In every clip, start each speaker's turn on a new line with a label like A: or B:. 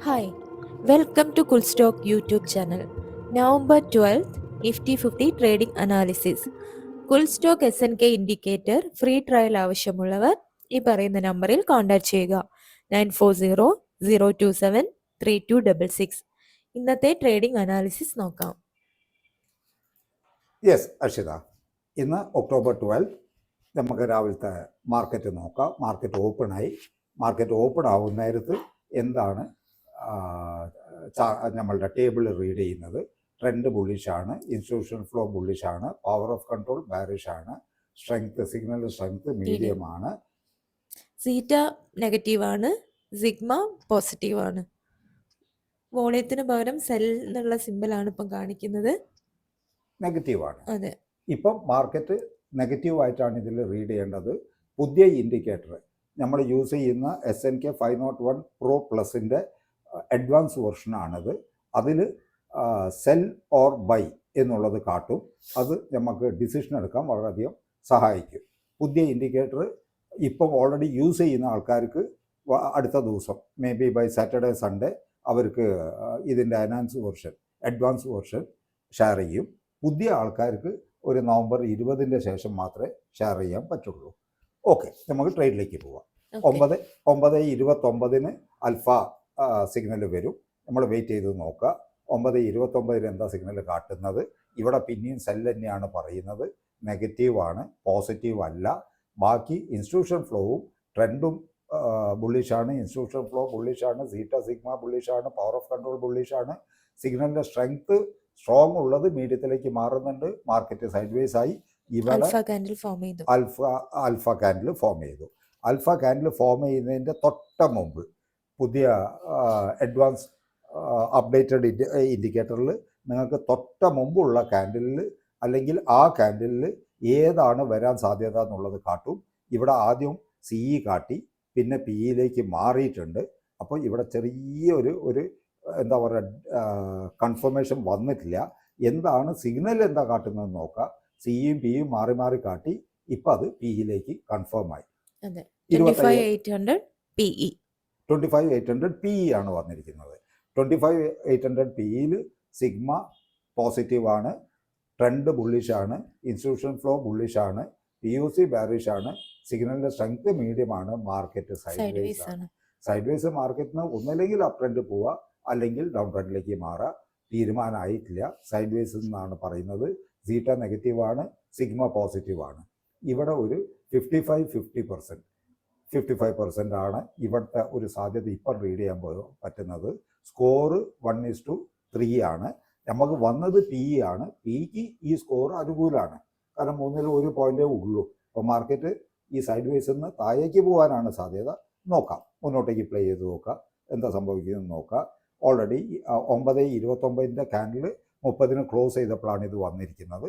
A: Hi, welcome to Cool Stock YouTube channel. November 12th, Nifty 50 Trading Analysis. Cool Stock SNK Indicator free trial ആവശ്യമുള്ളവർ ഈ പറയുന്ന നമ്പറിൽ contact ചെയ്യുക 9400273266. ഇന്നത്തെ trading analysis നോക്കാം.
B: യെസ് അർഷിത, ഇന്ന് October 12 നമുക്ക് രാവിലത്തെ മാർക്കറ്റ് നോക്കാം. മാർക്കറ്റ് ഓപ്പൺ ആവുന്ന നേരത്ത് എന്താണ് നമ്മളുടെ ടേബിൾ റീഡ് ചെയ്യുന്നത്? ട്രെൻഡ് ബുള്ളിഷാണ്, ഇൻസ്റ്റിറ്റ്യൂഷണൽ ഫ്ലോ ബുള്ളിഷാണ്, പവർ ഓഫ് കൺട്രോൾ ബാരിഷാണ്, സിഗ്നൽ സ്ട്രെങ്ത് മീഡിയം ആണ്,
A: സീറ്റ നെഗറ്റീവ് ആണ്, സിഗ്മ പോസിറ്റീവ് ആണ്. വോളിയത്തിന് പകരം സെൽ എന്നുള്ള സിമ്പിളാണ് ഇപ്പം കാണിക്കുന്നത്.
B: നെഗറ്റീവാണ്.
A: അതെ,
B: ഇപ്പം മാർക്കറ്റ് നെഗറ്റീവായിട്ടാണ് ഇതിൽ റീഡ് ചെയ്യേണ്ടത്. പുതിയ ഇൻഡിക്കേറ്റർ നമ്മൾ യൂസ് ചെയ്യുന്ന SNK 501 Pro പ്ലസിൻ്റെ അഡ്വാൻസ് വെർഷനാണിത്. അതിൽ സെൽ ഓർ ബൈ എന്നുള്ളത് കാട്ടും. അത് നമുക്ക് ഡിസിഷൻ എടുക്കാൻ വളരെയധികം സഹായിക്കും. പുതിയ ഇൻഡിക്കേറ്റർ ഇപ്പം ഓൾറെഡി യൂസ് ചെയ്യുന്ന ആൾക്കാർക്ക് അടുത്ത ദിവസം maybe buy Saturday Sunday അവർക്ക് ഇതിൻ്റെ അഡ്വാൻസ് വെർഷൻ ഷെയർ ചെയ്യും. പുതിയ ആൾക്കാർക്ക് ഒരു നവംബർ 20 ശേഷം മാത്രമേ ഷെയർ ചെയ്യാൻ പറ്റുള്ളൂ. ഓക്കെ, നമുക്ക് ട്രേഡിലേക്ക് പോവാം. 9:29 അൽഫ സിഗ്നൽ വരും. നമ്മൾ വെയിറ്റ് ചെയ്ത് നോക്കുക. 9:29 എന്താ സിഗ്നൽ കാട്ടുന്നത്? ഇവിടെ പിന്നെയും സെൽ തന്നെയാണ് പറയുന്നത്. നെഗറ്റീവാണ്, പോസിറ്റീവ് അല്ല. ബാക്കി ഇൻസ്റ്റിറ്റ്യൂഷൻ ഫ്ലോവും ട്രെൻഡും ബുള്ളിഷാണ്. ഇൻസ്റ്റിറ്റ്യൂഷൻ ഫ്ലോ ബുള്ളിഷാണ്, സീറ്റ സിഗ്മ ബുള്ളിഷാണ്, പവർ ഓഫ് കൺട്രോൾ ബുള്ളിഷാണ്. സിഗ്നലിൻ്റെ സ്ട്രെങ്ത് സ്ട്രോങ് ഉള്ളത് മീഡിയത്തിലേക്ക് മാറുന്നുണ്ട്. മാർക്കറ്റ് സൈഡ് വേസ് ആയി. ഇവിടെ ആൽഫ കാൻഡിൽ ഫോം ചെയ്തു. ആൽഫ കാൻഡിൽ ഫോം ചെയ്യുന്നതിൻ്റെ തൊട്ട മുമ്പ് പുതിയ അഡ്വാൻസ് അപ്ഡേറ്റഡ് ഇൻഡിക്കേറ്ററിൽ നിങ്ങൾക്ക് തൊട്ട മുമ്പുള്ള കാൻഡിലിൽ അല്ലെങ്കിൽ ആ കാൻഡിലിൽ ഏതാണ് വരാൻ സാധ്യത എന്നുള്ളത് കാട്ടും. ഇവിടെ ആദ്യം CE കാട്ടി, പിന്നെ PE മാറിയിട്ടുണ്ട്. അപ്പോൾ ഇവിടെ ചെറിയൊരു എന്താ പറയുക, കൺഫർമേഷൻ വന്നിട്ടില്ല. എന്താണ് സിഗ്നൽ എന്താ കാട്ടുന്നതെന്ന് നോക്കാം. CEയും PEയും മാറി മാറി കാട്ടി. ഇപ്പം അത് PE കൺഫേം ആയി.
A: 25,800
B: PE ആണ് വന്നിരിക്കുന്നത്. 25,800 PEയിൽ സിഗ്മ പോസിറ്റീവാണ്, ട്രെൻഡ് ബുള്ളിഷാണ്, ഇൻസ്റ്റിറ്റ്യൂഷൻ ഫ്ലോ ബുള്ളിഷാണ്, POC ബാരിഷാണ്, സിഗ്നലിൻ്റെ സ്ട്രെങ്ത് മീഡിയമാണ്, മാർക്കറ്റ് സൈഡ് വേസ് മാർക്കറ്റിന് ഒന്നില്ലെങ്കിൽ അപ് ട്രെൻഡ് പോവുക അല്ലെങ്കിൽ ഡൗൺ ട്രെൻഡിലേക്ക് മാറുക. തീരുമാനമായിട്ടില്ല. സൈഡ് വേസ് എന്നാണ് പറയുന്നത്. സീറ്റ നെഗറ്റീവാണ്, സിഗ്മ പോസിറ്റീവാണ്. ഇവിടെ ഒരു 55% ആണ് ഇവിടുത്തെ ഒരു സാധ്യത ഇപ്പം റീഡ് ചെയ്യാൻ പറ്റുന്നത്. സ്കോർ 1:3 ആണ്. നമുക്ക് വന്നത് PE ആണ്. PEക്ക് ഈ സ്കോർ അനുകൂലമാണ്. കാരണം 3-1 പോയിന്റേ ഉള്ളൂ. അപ്പോൾ മാർക്കറ്റ് ഈ സൈഡ് വേസിൽ നിന്ന് താഴേക്ക് പോകാനാണ് സാധ്യത. നോക്കാം, മുന്നോട്ടേക്ക് പ്ലേ ചെയ്ത് നോക്കാം, എന്താ സംഭവിക്കുന്നത് നോക്കാം. ഓൾറെഡി 9:29 കാൻഡിൽ 30 ക്ലോസ് ചെയ്തപ്പോഴാണ് ഇത് വന്നിരിക്കുന്നത്.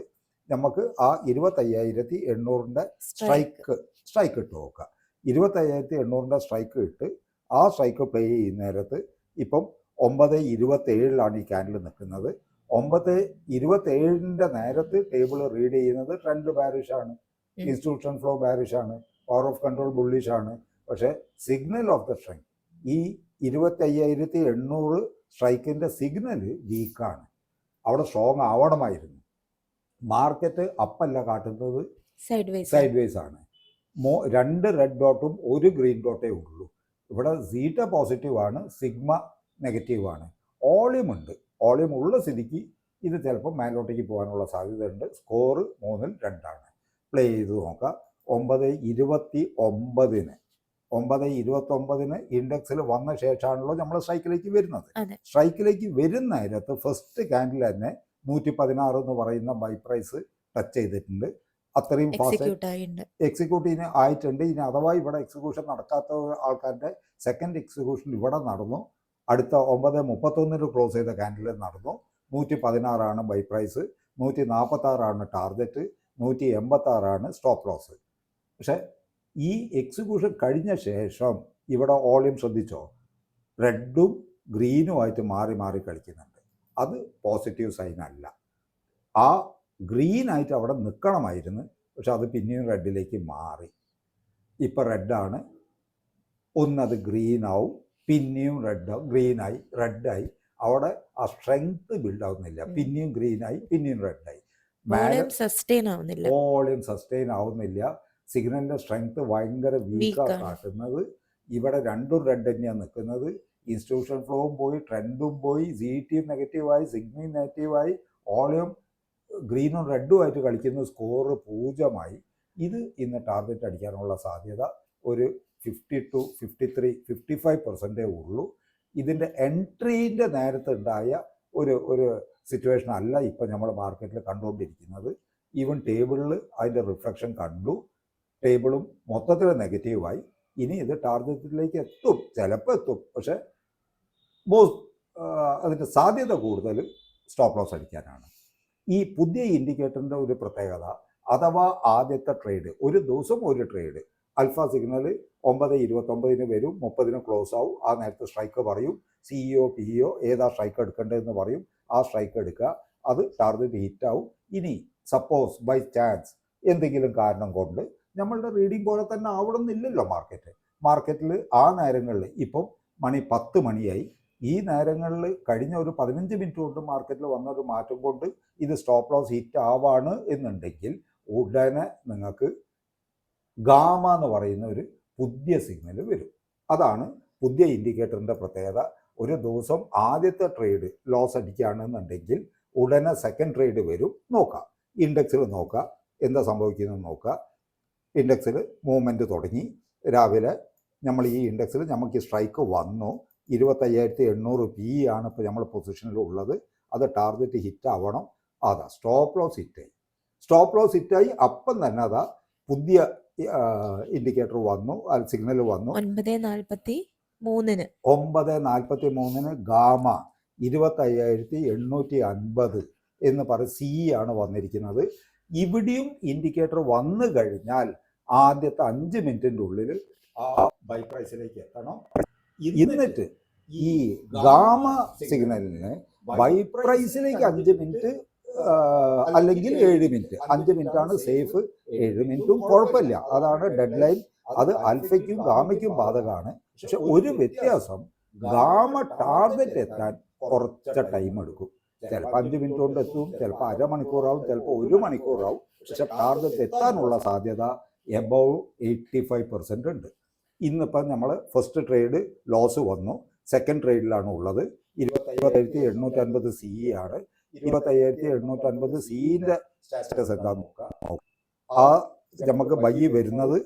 B: നമുക്ക് ആ 25,800 സ്ട്രൈക്ക് ഇട്ട് നോക്കാം. 25,800 സ്ട്രൈക്ക് ഇട്ട് ആ സ്ട്രൈക്ക് പ്ലേ ചെയ്യുന്ന നേരത്ത് ഇപ്പം 9:27 ഈ ക്യാൻഡിൽ നിൽക്കുന്നത്. 9:27 നേരത്ത് ടേബിൾ റീഡ് ചെയ്യുന്നത് ട്രെൻഡ് ബാരിഷാണ്, ഇൻസ്റ്റിറ്റ്യൂഷൻ ഫ്ലോ ബാരിഷാണ്, പവർ ഓഫ് കൺട്രോൾ ബുള്ളിഷാണ്. പക്ഷേ സിഗ്നൽ ഓഫ് ദ സ്ട്രെങ്ത് ഈ 25,800 സ്ട്രൈക്കിൻ്റെ സിഗ്നൽ വീക്കാണ്. അവിടെ സ്ട്രോങ് ആവണമായിരുന്നു. മാർക്കറ്റ് അപ്പല്ല കാട്ടുന്നത്, സൈഡ് വേസ് ആണ്. 2 റെഡ് ഡോട്ടും 1 ഗ്രീൻ ഡോട്ടേ ഉള്ളൂ. ഇവിടെ സീറ്റ പോസിറ്റീവാണ്, സിഗ്മ നെഗറ്റീവാണ്. ഓളിയം ഉണ്ട്. ഓളിയം ഉള്ള സ്ഥിതിക്ക് ഇത് ചിലപ്പോൾ മേലോട്ടേക്ക് പോകാനുള്ള സാധ്യതയുണ്ട്. സ്കോർ 3-2 പ്ലേ ചെയ്ത് നോക്കാം. 9:29 ഇൻഡെക്സിൽ വന്ന ശേഷമാണല്ലോ നമ്മൾ സ്ട്രൈക്കിലേക്ക് വരുന്നത്. സ്ട്രൈക്കിലേക്ക് വരുന്ന നേരത്ത് ഫസ്റ്റ് ക്യാൻഡിൽ തന്നെ 116 എന്ന് പറയുന്ന ബൈ പ്രൈസ് ടച്ച് ചെയ്തിട്ടുണ്ട്. അത്രയും ഫാസ്റ്റ് എക്സിക്യൂട്ടീവ് ആയിട്ടുണ്ട്. ഇനി അഥവാ ഇവിടെ എക്സിക്യൂഷൻ നടക്കാത്ത ആൾക്കാരുടെ സെക്കൻഡ് എക്സിക്യൂഷൻ ഇവിടെ നടന്നു. അടുത്ത 9:31 ക്ലോസ് ചെയ്ത ക്യാൻഡിൽ നടന്നു. 116 buy price, 146 target, 186 stop loss. പക്ഷേ ഈ എക്സിക്യൂഷൻ കഴിഞ്ഞ ശേഷം ഇവിടെ ഓളിയം ശ്രദ്ധിച്ചോ, റെഡും ഗ്രീനുമായിട്ട് മാറി മാറി കളിക്കുന്നുണ്ട്. അത് പോസിറ്റീവ് സൈൻ അല്ല. ആ ഗ്രീനായിട്ട് അവിടെ നിൽക്കണമായിരുന്നു. പക്ഷെ അത് പിന്നെയും റെഡിലേക്ക് മാറി. ഇപ്പം റെഡാണ്. ഒന്നത് ഗ്രീൻ ആവും, പിന്നെയും ഗ്രീനായി റെഡായി. അവിടെ ആ സ്ട്രെങ്ത് ബിൽഡ് ആവുന്നില്ല. പിന്നെയും ഗ്രീനായി പിന്നെയും റെഡായി.
A: വോളിയം
B: സസ്റ്റെയിൻ ആവുന്നില്ല. സിഗ്നലിന്റെ സ്ട്രെങ്ത് ഭയങ്കര വീക്കാണ് കാട്ടുന്നത്. ഇവിടെ രണ്ടും റെഡ് തന്നെയാണ് നിൽക്കുന്നത്. ഇൻസ്റ്റിറ്റ്യൂഷൻ ഫ്ലോവും പോയി, ട്രെൻഡും പോയി, ZT നെഗറ്റീവായി, സിഗ്നൽ നെഗറ്റീവായി, വോളിയം ഗ്രീനും റെഡും ആയിട്ട് കളിക്കുന്ന സ്കോർ 0 ഇത് ഇന്ന് ടാർഗറ്റ് അടിക്കാനുള്ള സാധ്യത ഒരു 50 to 53, 55% ഉള്ളൂ. ഇതിൻ്റെ എൻട്രീൻ്റെ നേരത്തെ ഉണ്ടായ ഒരു സിറ്റുവേഷൻ അല്ല ഇപ്പം നമ്മൾ മാർക്കറ്റിൽ കണ്ടുകൊണ്ടിരിക്കുന്നത്. ഈവൻ ടേബിളിൽ അതിൻ്റെ റിഫ്ലക്ഷൻ കണ്ടു. ടേബിളും മൊത്തത്തിൽ നെഗറ്റീവായി. ഇനി ഇത് ടാർഗറ്റിലേക്ക് എത്തും, ചിലപ്പോൾ എത്തും. പക്ഷേ അതിൻ്റെ സാധ്യത കൂടുതൽ സ്റ്റോപ്പ് ലോസ് അടിക്കാനാണ്. ഈ പുതിയ ഇൻഡിക്കേറ്ററിൻ്റെ ഒരു പ്രത്യേകത, അഥവാ ആദ്യത്തെ ട്രേഡ്, ഒരു ദിവസം ഒരു ട്രേഡ്, ആൽഫ സിഗ്നൽ 9:29 വരും, 30 ക്ലോസ് ആവും. ആ നേരത്തെ സ്ട്രൈക്ക് പറയും, CEO PO ഏതാ സ്ട്രൈക്ക് എടുക്കേണ്ടതെന്ന് പറയും. ആ സ്ട്രൈക്ക് എടുക്കുക, അത് ടാർഗറ്റ് ഹിറ്റാവും. ഇനി സപ്പോസ് ബൈ ചാൻസ് എന്തെങ്കിലും കാരണം കൊണ്ട് നമ്മളുടെ റീഡിംഗ് പോലെ തന്നെ ആവണമെന്നില്ലല്ലോ മാർക്കറ്റിൽ ആ നേരങ്ങളിൽ. ഇപ്പം മണി 10 മണിയായി. ഈ നേരങ്ങളിൽ കഴിഞ്ഞ ഒരു 15 മിനിറ്റ് കൊണ്ട് മാർക്കറ്റിൽ വന്നൊരു മാറ്റം കൊണ്ട് ഇത് സ്റ്റോപ്പ് ലോസ് ഹിറ്റ് ആവാണ് എന്നുണ്ടെങ്കിൽ ഉടനെ നിങ്ങൾക്ക് ഗാമ എന്ന് പറയുന്ന ഒരു പുതിയ സിഗ്നൽ വരും. അതാണ് പുതിയ ഇൻഡിക്കേറ്ററിൻ്റെ പ്രത്യേകത. ഒരു ദിവസം ആദ്യത്തെ ട്രേഡ് ലോസ് അടിക്കുകയാണെന്നുണ്ടെങ്കിൽ ഉടനെ സെക്കൻഡ് ട്രേഡ് വരും. നോക്കാം, ഇൻഡെക്സിൽ നോക്കുക എന്താ സംഭവിക്കുന്നത് നോക്കുക. ഇൻഡെക്സിൽ മൂവ്മെൻറ്റ് തുടങ്ങി. രാവിലെ നമ്മൾ ഈ ഇൻഡെക്സിൽ നമുക്ക് സ്ട്രൈക്ക് വന്നു. 25,800 PE ആണ് ഇപ്പോൾ നമ്മൾ പൊസിഷനിലുള്ളത്. അത് ടാർഗറ്റ് ഹിറ്റ് ആവണം. അതാ സ്റ്റോപ്പ് ലോസ് ഹിറ്റായി. അപ്പം തന്നെ അതാ പുതിയ ഇൻഡിക്കേറ്റർ വന്നു, സിഗ്നൽ വന്നു. 9:43 ഗാമ 25,850 എന്ന് പറയും CE ആണ് വന്നിരിക്കുന്നത്. ഇവിടെയും ഇൻഡിക്കേറ്റർ വന്നു കഴിഞ്ഞാൽ ആദ്യത്തെ 5 മിനിറ്റിൻ്റെ ഉള്ളിൽ ആ ബൈ പ്രൈസിലേക്ക് എത്തണം. എന്നിട്ട് ഈ ഗാമ സിഗ്നലിന് ബൈ പ്രൈസിലേക്ക് 5 മിനിറ്റ് അല്ലെങ്കിൽ 7 മിനിറ്റ്, 5 മിനിറ്റാണ് സേഫ്, 7 മിനിറ്റും കുഴപ്പമില്ല. അതാണ് ഡെഡ് ലൈൻ. അത് ആൽഫയ്ക്കും ഗാമയ്ക്കും ബാധകമാണ്. പക്ഷെ ഒരു വ്യത്യാസം, ഗാമ ടാർഗറ്റ് എത്താൻ കുറച്ച് ടൈം എടുക്കും. ചിലപ്പോൾ 5 മിനിറ്റ് കൊണ്ട് എത്തും, ചിലപ്പോൾ അരമണിക്കൂറാവും, ചിലപ്പോൾ 1 മണിക്കൂറാവും. പക്ഷെ ടാർഗറ്റ് എത്താനുള്ള സാധ്യത എബവ് 85% ഉണ്ട്. ഇന്നിപ്പം നമ്മൾ ഫസ്റ്റ് ട്രേഡ് ലോസ് വന്നു, സെക്കൻഡ് ട്രേഡിലാണ് ഉള്ളത്. 25,850 CE ആണ്. 25,850 CEൻ്റെ സ്റ്റാറ്റസ് എന്താന്ന് നോക്കാം. ആ നമുക്ക് ബൈ വരുന്നത്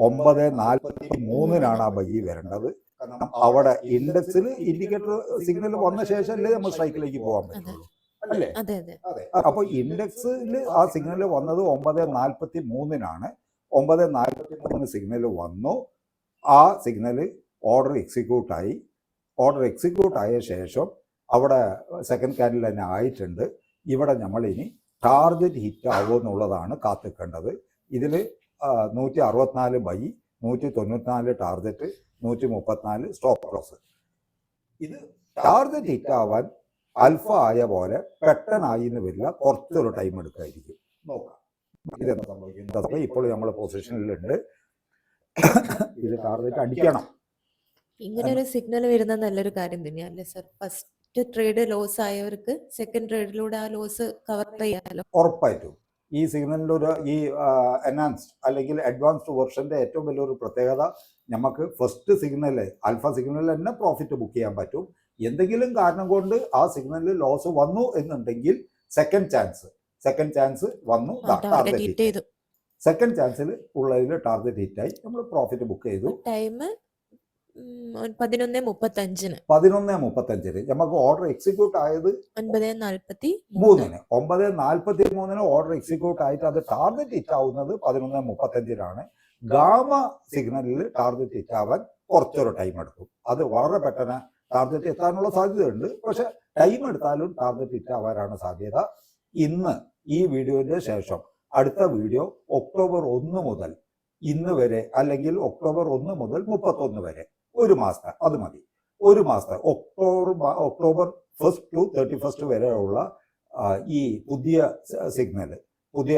B: 9:43 ആ ബൈ വരേണ്ടത്. കാരണം അവിടെ ഇൻഡെക്സിൽ ഇൻഡിക്കേറ്റർ സിഗ്നൽ വന്ന ശേഷമല്ലേ നമ്മൾ സ്ട്രൈക്കിലേക്ക് പോകാൻ പറ്റുള്ളൂ, അല്ലേ? അപ്പോൾ ഇൻഡെക്സിൽ ആ സിഗ്നൽ വന്നത് 9:43 9:43 സിഗ്നൽ വന്നു. ആ സിഗ്നൽ ഓർഡർ എക്സിക്യൂട്ട് ആയ ശേഷം അവിടെ സെക്കൻഡ് ക്യാൻഡിൽ തന്നെ ആയിട്ടുണ്ട്. ഇവിടെ നമ്മളിനി ടാർഗറ്റ് ഹിറ്റ് ആവുമോ എന്നുള്ളതാണ് കാത്തിക്കേണ്ടത്. ഇതിൽ 164 ബൈ, 194 ടാർഗറ്റ്, 134 സ്റ്റോപ്പ് ലോസ്. ഇത് ടാർഗറ്റ് ഹിറ്റ് ആവാൻ ആൽഫ ആയ പോലെ പെട്ടെന്നായി എന്ന് വരില്ല, കുറച്ചൊരു ടൈം എടുക്കായിരിക്കും. നോക്കാം ഇതെന്താ സംഭവിക്കുന്നത്. ഇപ്പോൾ നമ്മൾ പൊസിഷനിലുണ്ട്. ഇത് ടാർഗറ്റ് അടിക്കണം.
A: ഇങ്ങനെ ഒരു സിഗ്നൽ വരുന്ന നല്ലൊരു കാര്യം തന്നെയല്ലേ സർ? ഫസ്റ്റ് ട്രേഡ് ലോസ് ആയവർക്ക് സെക്കൻഡ് ട്രേഡിലൂടെ ആ ലോസ് കവർ ചെയ്യാലോ.
B: ഉറപ്പായിട്ടും ഈ സിഗ്നലിൻ്റെ ഒരു ഈ എൻഹാൻസ്ഡ് അല്ലെങ്കിൽ അഡ്വാൻസ്ഡ് വെർഷൻ്റെ ഏറ്റവും വലിയൊരു പ്രത്യേകത, നമുക്ക് ഫസ്റ്റ് സിഗ്നൽ ആൽഫ സിഗ്നലിൽ തന്നെ പ്രോഫിറ്റ് ബുക്ക് ചെയ്യാൻ പറ്റും. എന്തെങ്കിലും കാരണം കൊണ്ട് ആ സിഗ്നലിൽ ലോസ് വന്നു എന്നുണ്ടെങ്കിൽ സെക്കൻഡ് ചാൻസ് വന്നു, സെക്കൻഡ് ചാൻസിൽ ഉള്ളതിൽ ടാർഗറ്റ് ഹിറ്റായി നമ്മൾ പ്രോഫിറ്റ് ബുക്ക് ചെയ്തു.
A: ടൈം 11:35
B: നമുക്ക് ഓർഡർ എക്സിക്യൂട്ട് ആയത് 9:43 ഓർഡർ എക്സിക്യൂട്ട് ആയിട്ട് അത് ടാർഗറ്റ് ഹിറ്റ് ആവുന്നത് 11:35 ഗാമ സിഗ്നലിൽ ടാർഗറ്റ് ഹിറ്റ് ആവാൻ കുറച്ചൊരു ടൈം എടുക്കും. അത് വളരെ പെട്ടെന്ന് ടാർഗറ്റ് എത്താനുള്ള സാധ്യതയുണ്ട്. പക്ഷെ ടൈം എടുത്താലും ടാർഗറ്റ് ഹിറ്റ് ആവാനാണ് സാധ്യത. ഇന്ന് ഈ വീഡിയോയുടെ ശേഷം അടുത്ത വീഡിയോ ഒക്ടോബർ 1 മുതൽ ഇന്ന് വരെ, അല്ലെങ്കിൽ ഒക്ടോബർ 1 മുതൽ 31 വരെ, ഒരു മാസത്തെ, അത് മതി, ഒരു മാസത്തെ ഒക്ടോബർ 1 to 31 വരെയുള്ള ഈ പുതിയ സിഗ്നൽ, പുതിയ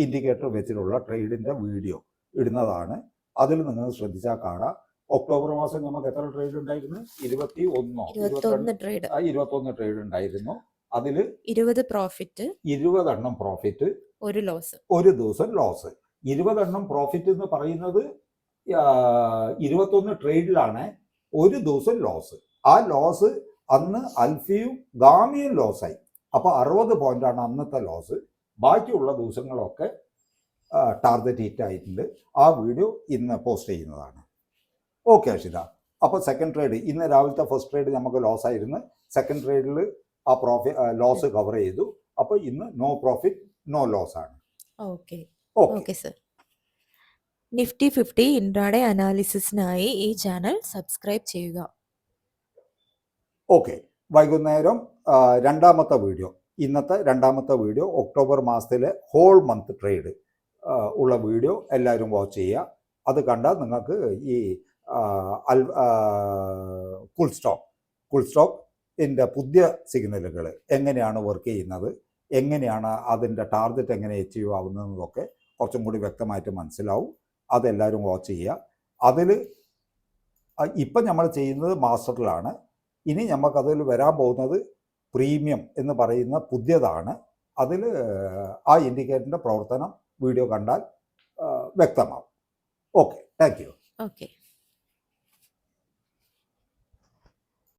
B: ഇൻഡിക്കേറ്റർ വെച്ചിട്ടുള്ള ട്രേഡിൻ്റെ വീഡിയോ ഇടുന്നതാണ്. അതിൽ നിങ്ങൾ ശ്രദ്ധിച്ചാൽ കാണാം. ഒക്ടോബർ മാസം നമുക്ക് എത്ര ട്രേഡ് ഉണ്ടായിരുന്നു? 21 ട്രേഡ് ഉണ്ടായിരുന്നു. അതിൽ
A: 20 പ്രോഫിറ്റ്,
B: 20 എണ്ണം പ്രോഫിറ്റ്,
A: ഒരു ലോസ്,
B: ഒരു ദിവസം ലോസ്. 20 എണ്ണം പ്രോഫിറ്റ് എന്ന് പറയുന്നത് 21 ട്രേഡിലാണ് ഒരു ദിവസം ലോസ്. ആ ലോസ് അന്ന് അൽഫിയും ഗാമിയും ലോസായി. അപ്പോൾ 60 പോയിന്റാണ് അന്നത്തെ ലോസ്. ബാക്കിയുള്ള ദിവസങ്ങളൊക്കെ ടാർഗറ്റ് ഹിറ്റ് ആയിട്ടുണ്ട്. ആ വീഡിയോ ഇന്ന് പോസ്റ്റ് ചെയ്യുന്നതാണ്. ഓക്കെ അർഷിത. അപ്പോൾ സെക്കൻഡ് ട്രേഡ്, ഇന്ന് രാവിലത്തെ ഫസ്റ്റ് ട്രേഡ് നമുക്ക് ലോസ് ആയിരുന്നു. സെക്കൻഡ് ട്രേഡിൽ ആ ലോസ് കവർ ചെയ്തു. അപ്പോൾ ഇന്ന് നോ പ്രോഫിറ്റ് നോ ലോസ് ആണ്.
A: Okay sir. നിഫ്റ്റി 50 ഇൻട്രാഡേ അനാലിസിസിനായി ഈ ചാനൽ സബ്സ്ക്രൈബ് ചെയ്യുക.
B: ഓക്കെ. വൈകുന്നേരം രണ്ടാമത്തെ വീഡിയോ, ഇന്നത്തെ രണ്ടാമത്തെ വീഡിയോ ഒക്ടോബർ മാസത്തിലെ ഹോൾ മന്ത് ട്രേഡ് ഉള്ള വീഡിയോ എല്ലാവരും വാച്ച് ചെയ്യുക. അത് കണ്ടാൽ നിങ്ങൾക്ക് ഈ കുൾ സ്റ്റോക്കിൻ്റെ പുതിയ സിഗ്നലുകൾ എങ്ങനെയാണ് വർക്ക് ചെയ്യുന്നത്, എങ്ങനെയാണ് അതിൻ്റെ ടാർഗറ്റ് എങ്ങനെ അച്ചീവ് ആവുന്നതെന്നൊക്കെ കുറച്ചും കൂടി വ്യക്തമായിട്ട് മനസ്സിലാവും. അതെല്ലാവരും വാച്ച് ചെയ്യുക. അതിൽ ഇപ്പം നമ്മൾ ചെയ്യുന്നത് മാസ്റ്ററിലാണ്. ഇനി നമുക്കതിൽ വരാൻ പോകുന്നത് പ്രീമിയം എന്ന് പറയുന്ന പുതിയതാണ്. അതിൽ ആ ഇൻഡിക്കേറ്ററിൻ്റെ പ്രവർത്തനം വീഡിയോ കണ്ടാൽ വ്യക്തമാവും. Okay, thank you.
A: ഓക്കെ.